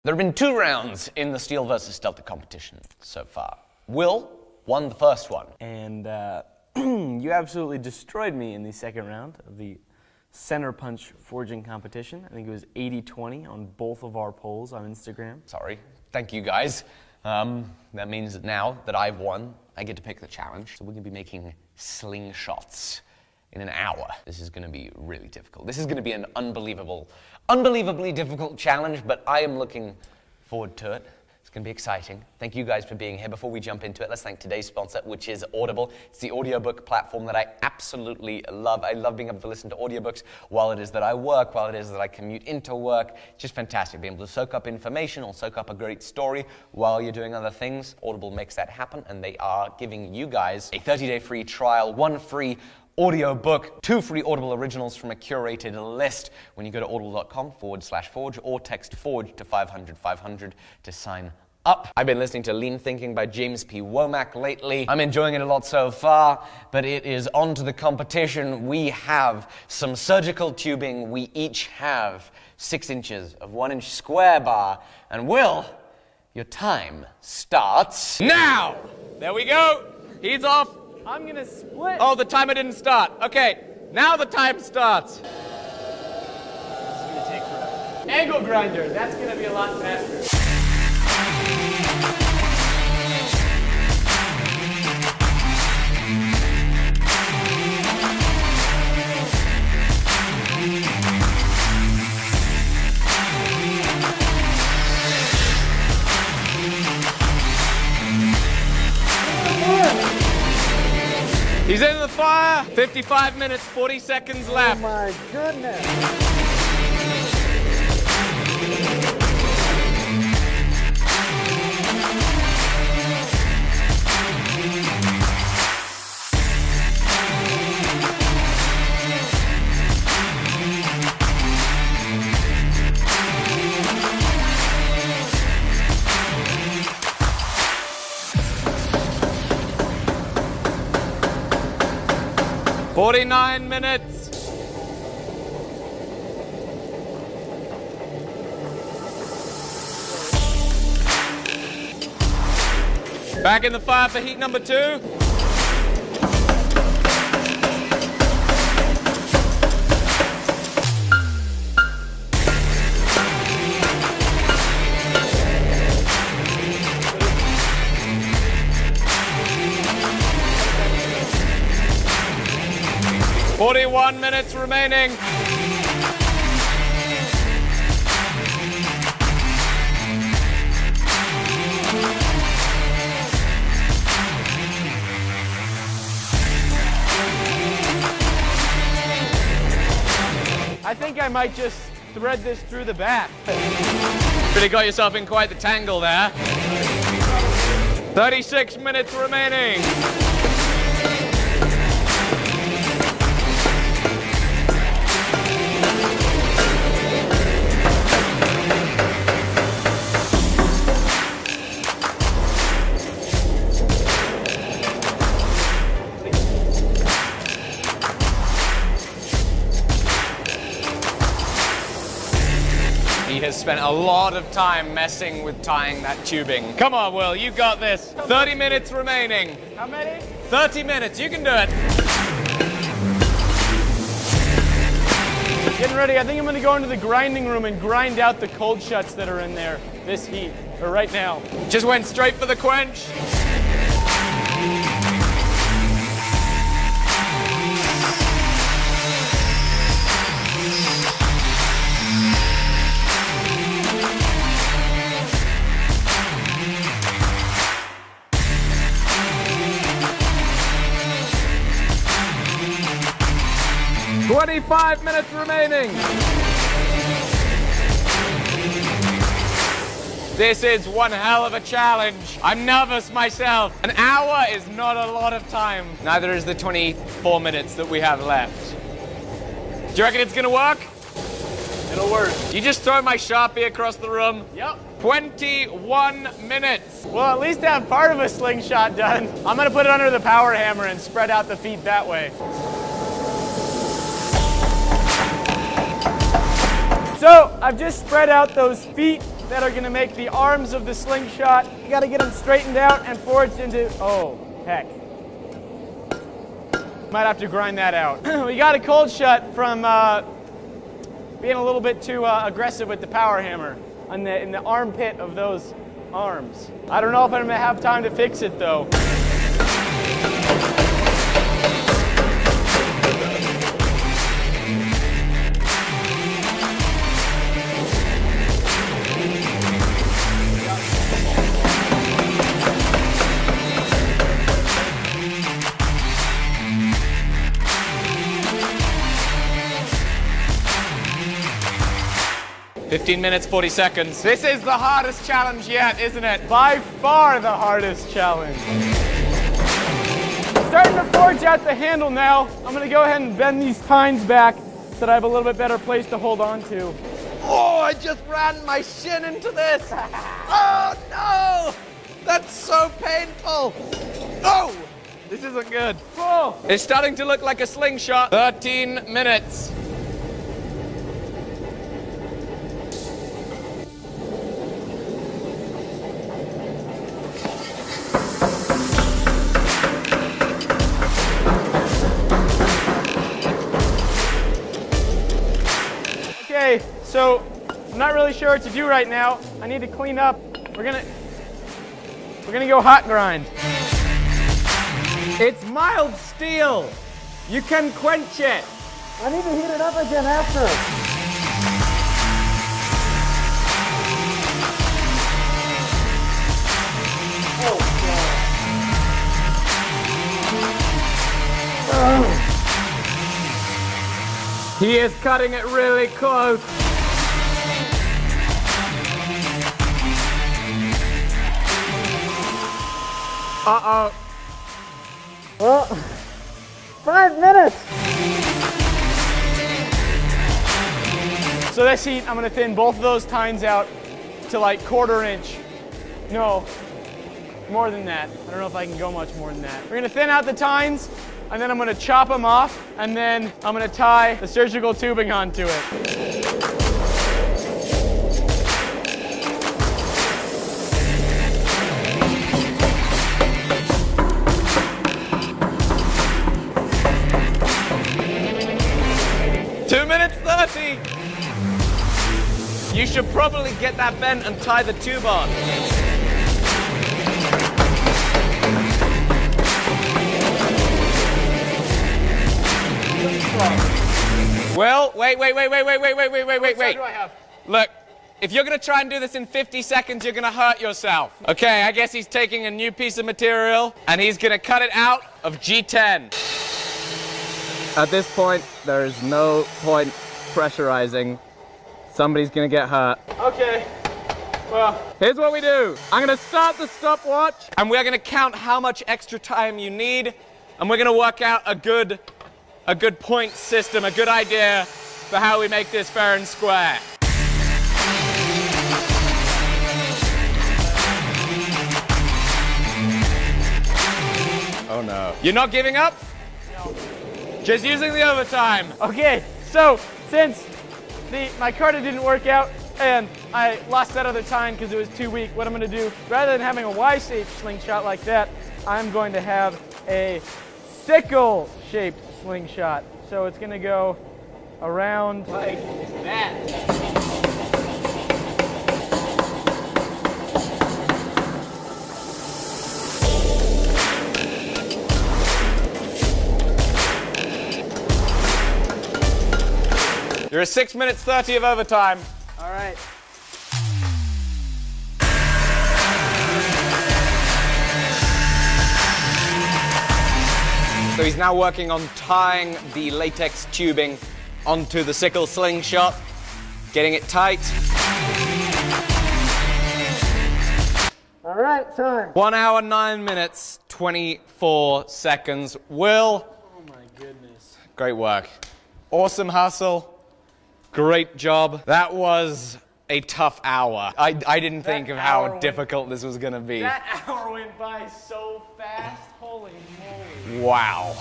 There have been 2 rounds in the Steel versus Stelter competition so far. Will won the first one. And you absolutely destroyed me in the second round of the center punch forging competition. I think it was 80-20 on both of our polls on Instagram. Sorry. Thank you, guys. That means that now that I've won, I get to pick the challenge. So we're going to be making slingshots in an hour. This is going to be really difficult. This is going to be an unbelievably difficult challenge, but I am looking forward to it. It's going to be exciting. Thank you guys for being here. Before we jump into it, let's thank today's sponsor, which is Audible. It's the audiobook platform that I absolutely love. I love being able to listen to audiobooks while it is that I work, while it is that I commute into work. It's just fantastic being able to soak up information or soak up a great story while you're doing other things. Audible makes that happen, and they are giving you guys a 30-day free trial, 1 free audiobook, 2 free Audible originals from a curated list when you go to audible.com/forge or text forge to 500-500 to sign up. I've been listening to Lean Thinking by James P. Womack lately. I'm enjoying it a lot so far, but it is on to the competition. We have some surgical tubing. We each have 6 inches of 1-inch square bar. And Will, your time starts now! There we go. He's off. I'm gonna split. Oh, the timer didn't start. Okay, now the time starts. This is gonna take forever. Angle grinder, that's gonna be a lot faster. He's in the fire. 55 minutes, 40 seconds left. Oh my goodness. "49 minutes. Back in the fire for heat number 2. "41 minutes remaining. I think I might just thread this through the back. Really got yourself in quite the tangle there. 36 minutes remaining. He has spent a lot of time messing with tying that tubing. Come on, Will, you got this. 30 minutes remaining. How many? 30 minutes, you can do it. Getting ready. I think I'm gonna go into the grinding room and grind out the cold shuts that are in there this heat, or right now. Just went straight for the quench. "25 minutes remaining. This is one hell of a challenge. I'm nervous myself. An hour is not a lot of time. Neither is the 24 minutes that we have left. Do you reckon it's gonna work? It'll work. You just throw my Sharpie across the room? Yep. 21 minutes. Well, at least have part of a slingshot done. I'm gonna put it under the power hammer and spread out the feet that way. So I've just spread out those feet that are gonna make the arms of the slingshot. You gotta get them straightened out and forged into, oh, heck. Might have to grind that out. We got a cold shut from being a little bit too aggressive with the power hammer in the armpit of those arms. I don't know if I'm gonna have time to fix it though. "15 minutes, 40 seconds. This is the hardest challenge yet, isn't it? By far the hardest challenge. Starting to forge out the handle now. I'm gonna go ahead and bend these tines back so that I have a little bit better place to hold on to. Oh, I just ran my shin into this. Oh no! That's so painful. Oh, this isn't good. Oh. It's starting to look like a slingshot. 13 minutes. Okay, so I'm not really sure what to do right now. I need to clean up. We're gonna go hot grind. It's mild steel. You can quench it. I need to heat it up again after. Oh, God. He is cutting it really close. Uh-oh. Well, 5 minutes. So this heat, I'm gonna thin both of those tines out to like 1/4 inch. No, more than that. I don't know if I can go much more than that. We're gonna thin out the tines, and then I'm gonna chop them off, and then I'm gonna tie the surgical tubing onto it. $2:30. You should probably get that bent and tie the tube on. Well, wait. What time do I have? Look, if you're gonna try and do this in 50 seconds, you're gonna hurt yourself. Okay, I guess he's taking a new piece of material and he's gonna cut it out of G10. At this point, there is no point pressurizing. Somebody's gonna get hurt. Okay, well. Here's what we do. I'm gonna start the stopwatch and we're gonna count how much extra time you need, and we're gonna work out a good point system, a good idea for how we make this fair and square. Oh no. You're not giving up? No. Just using the overtime. Okay, so since my carta didn't work out and I lost that other tine because it was too weak, what I'm gonna do, rather than having a Y-shaped slingshot like that, I'm going to have a sickle-shaped slingshot. So it's gonna go around like that. You're at 6 minutes 30 of overtime. All right. So he's now working on tying the latex tubing onto the sickle slingshot, getting it tight. All right, time. 1 hour, 9 minutes, 24 seconds. Will. Oh my goodness. Great work. Awesome hustle. Great job. That was a tough hour. I didn't think of how difficult this was gonna be. That hour went by so fast. Holy moly. Wow.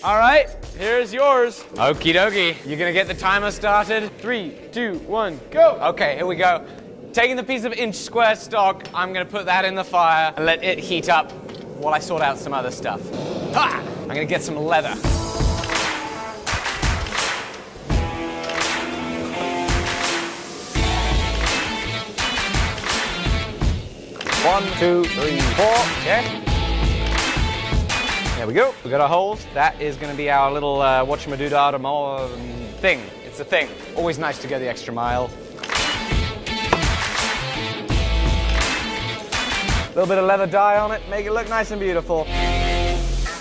All right, here's yours. Okie dokie. You gonna get the timer started? 3, 2, 1, go. Okay, here we go. Taking the piece of inch square stock, I'm gonna put that in the fire and let it heat up while I sort out some other stuff. Ah! I'm gonna get some leather. 1, 2, 3, 4. Okay. There we go. We got our holes. That is going to be our little whatchamadoodah thing. It's a thing. Always nice to go the extra mile. A little bit of leather dye on it. Make it look nice and beautiful.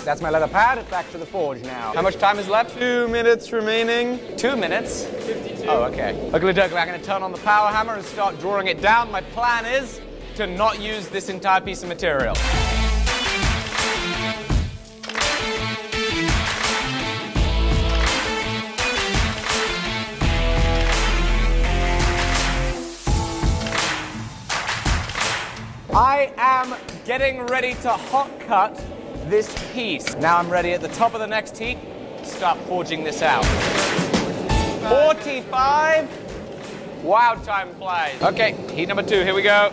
That's my leather pad. It's back to the forge now. How much time is left? 2 minutes remaining. 2 minutes? 52. Oh, okay. Okie dokie. I'm going to turn on the power hammer and start drawing it down. My plan is to not use this entire piece of material. I am getting ready to hot cut this piece. Now I'm ready at the top of the next heat to start forging this out. 45. Wow, time flies. Okay, heat number 2, here we go.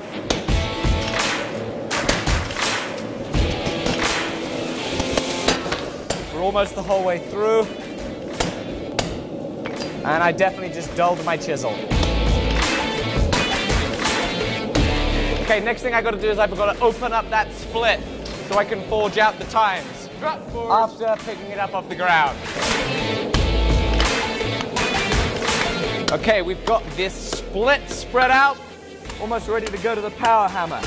We're almost the whole way through. And I definitely just dulled my chisel. Okay, next thing I gotta do is I've got to open up that split so I can forge out the times. Drop forge. After picking it up off the ground. Okay, we've got this split spread out, almost ready to go to the power hammer.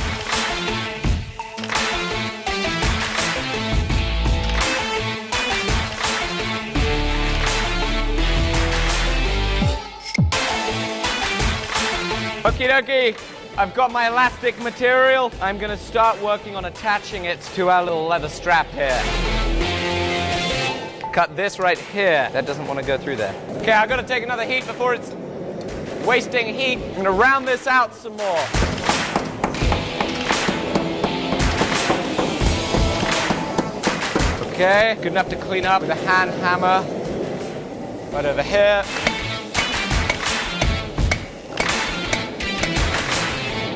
Okie dokie, I've got my elastic material. I'm gonna start working on attaching it to our little leather strap here. Cut this right here. That doesn't want to go through there. Okay, I've got to take another heat before it's wasting heat. I'm gonna round this out some more. Okay, good enough to clean up with a hand hammer. Right over here.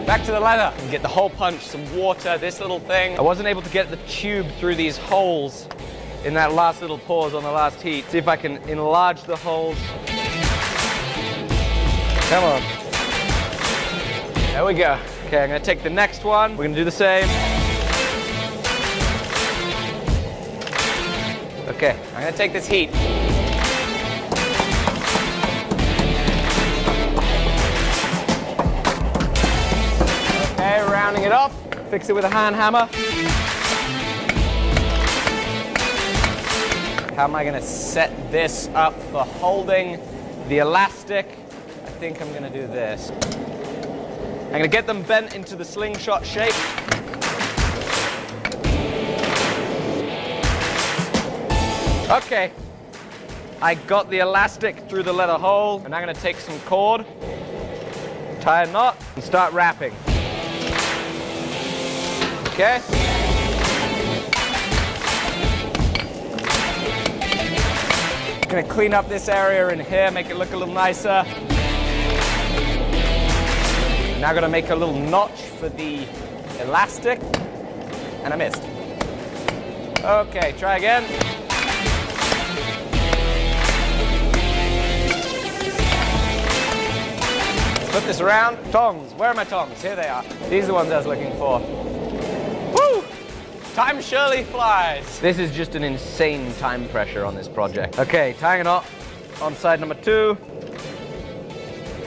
Back to the leather. And get the hole punch, some water, this little thing. I wasn't able to get the tube through these holes in that last little pause on the last heat. See if I can enlarge the holes. Come on. There we go. Okay, I'm gonna take the next one. We're gonna do the same. Okay, I'm gonna take this heat. Okay, rounding it off. Fix it with a hand hammer. How am I gonna set this up for holding the elastic? I think I'm gonna do this. I'm gonna get them bent into the slingshot shape. Okay, I got the elastic through the leather hole, and I'm gonna take some cord, tie a knot, and start wrapping. Okay. I'm gonna clean up this area in here, make it look a little nicer. Now I'm gonna make a little notch for the elastic, and I missed. Okay, try again. Flip this around. Tongs, where are my tongs? Here they are. These are the ones I was looking for. Woo! Time surely flies. This is just an insane time pressure on this project. Okay, tying a knot on side number 2.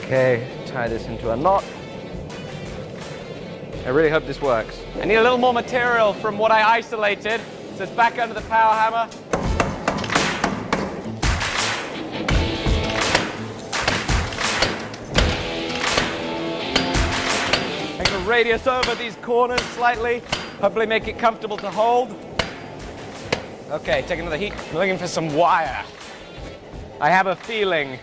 Okay, tie this into a knot. I really hope this works. I need a little more material from what I isolated, so it's back under the power hammer. Make the radius over these corners slightly. Hopefully make it comfortable to hold. Okay, take another heat. I'm looking for some wire. I have a feeling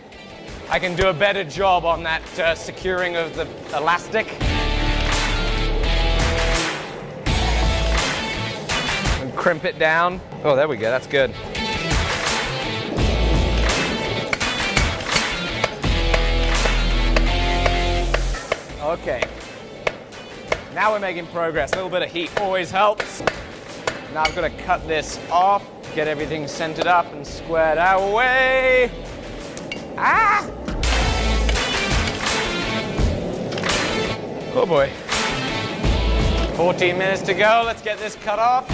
I can do a better job on that securing of the elastic. And crimp it down. Oh, there we go, that's good. Okay. Now we're making progress. A little bit of heat always helps. Now I've got to cut this off, get everything centered up and squared away. Ah! Oh boy. 14 minutes to go. Let's get this cut off.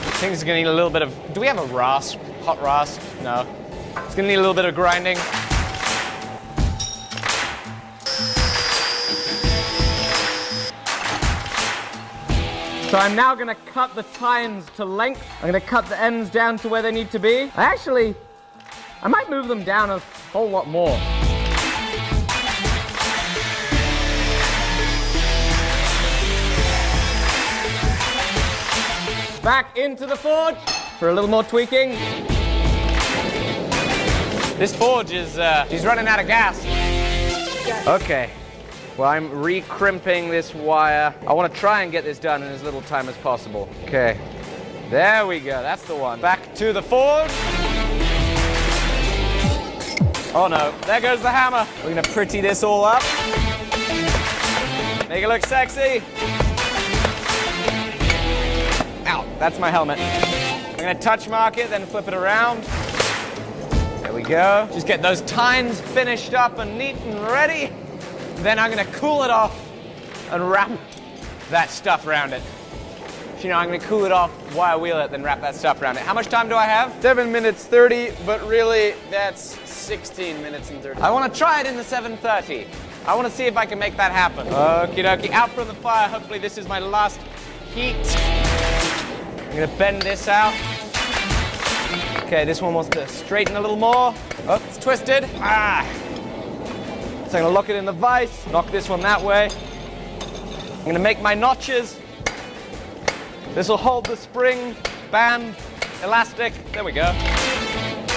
I think it's going to need a little bit of... Do we have a rasp? Hot rasp? No. It's going to need a little bit of grinding. So I'm now going to cut the tines to length. I'm going to cut the ends down to where they need to be. I might move them down a whole lot more. Back into the forge for a little more tweaking. This forge is, he's running out of gas. Okay, well I'm re-crimping this wire. I want to try and get this done in as little time as possible. Okay, there we go, that's the one. Back to the forge. Oh no, there goes the hammer. We're gonna pretty this all up. Make it look sexy. Ow, that's my helmet. I'm gonna touch mark it, then flip it around. There we go. Just get those tines finished up and neat and ready. Then I'm gonna cool it off and wrap that stuff around it. You know, I'm gonna cool it off, wire wheel it, then wrap that stuff around it. How much time do I have? 7 minutes 30, but really that's 16 minutes and 30. I wanna try it in the 7:30. I wanna see if I can make that happen. Okie dokie, out from the fire. Hopefully this is my last heat. I'm gonna bend this out. Okay, this one wants to straighten a little more. Oh, it's twisted. Ah! So I'm gonna lock it in the vise, knock this one that way. I'm gonna make my notches. This will hold the spring, band, elastic. There we go.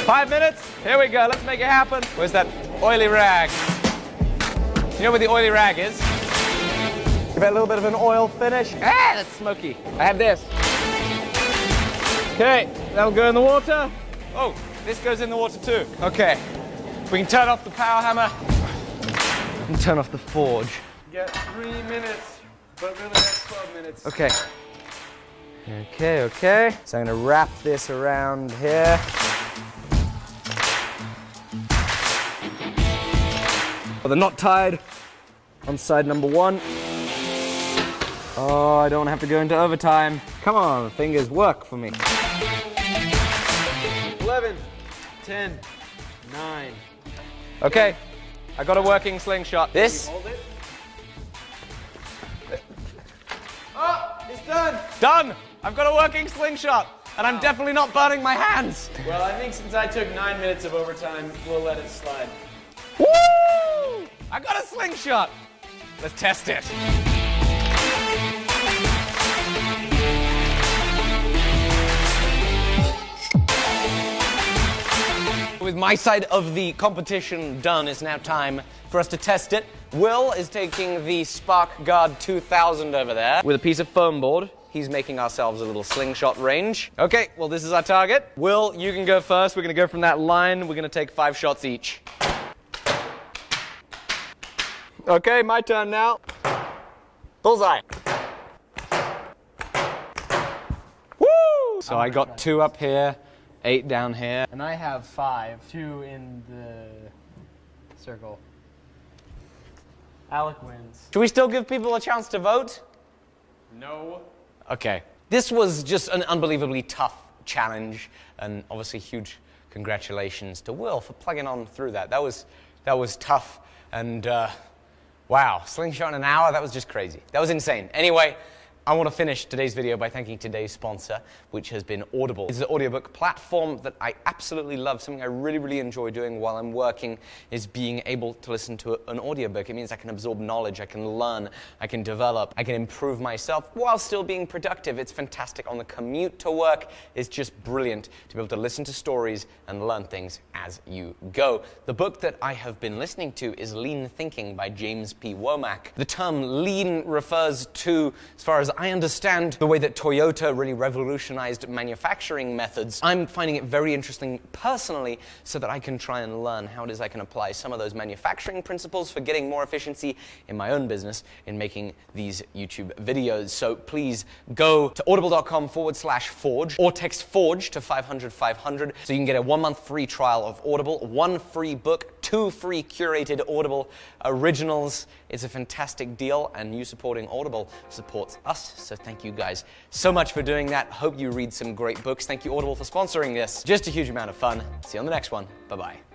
5 minutes. Here we go. Let's make it happen. Where's that oily rag? You know where the oily rag is? Give it a little bit of an oil finish. Ah, that's smoky. I have this. Okay, that'll go in the water. Oh, this goes in the water too. Okay, we can turn off the power hammer and turn off the forge. You got 3 minutes, but really that's 12 minutes. Okay. Okay. So I'm gonna wrap this around here. Well, they're not tied on side number 1. Oh, I don't want to have to go into overtime. Come on, fingers, work for me. 11, 10, 9. Okay, I got a working slingshot. This? Hold it. Oh, it's done. Done! I've got a working slingshot, and I'm definitely not burning my hands. Well, I think since I took 9 minutes of overtime, we'll let it slide. Woo! I got a slingshot. Let's test it. With my side of the competition done, it's now time for us to test it. Will is taking the Spark Guard 2000 over there with a piece of foam board. He's making ourselves a little slingshot range. Okay, well this is our target. Will, you can go first. We're gonna go from that line. We're gonna take 5 shots each. Okay, my turn now. Bullseye. Woo! So I got 2 up here, 8 down here. And I have 5, 2 in the circle. Alec wins. Should we still give people a chance to vote? No. Okay. This was just an unbelievably tough challenge, and obviously huge congratulations to Will for plugging on through that. That was tough, and wow, slingshot in an hour, that was just crazy. That was insane. Anyway, I want to finish today's video by thanking today's sponsor, which has been Audible. It's an audiobook platform that I absolutely love. Something I really, really enjoy doing while I'm working is being able to listen to an audiobook. It means I can absorb knowledge, I can learn, I can develop, I can improve myself while still being productive. It's fantastic on the commute to work. It's just brilliant to be able to listen to stories and learn things as you go. The book that I have been listening to is Lean Thinking by James P. Womack. The term lean refers to, as far as I understand the way that Toyota really revolutionized manufacturing methods. I'm finding it very interesting personally so that I can try and learn how it is I can apply some of those manufacturing principles for getting more efficiency in my own business in making these YouTube videos. So please go to audible.com/forge or text FORGE to 500-500 so you can get a 1-month free trial of Audible, 1 free book, 2 free curated Audible originals. It's a fantastic deal, and you supporting Audible supports us. So thank you guys so much for doing that. Hope you read some great books. Thank you, Audible, for sponsoring this. Just a huge amount of fun. See you on the next one. Bye-bye.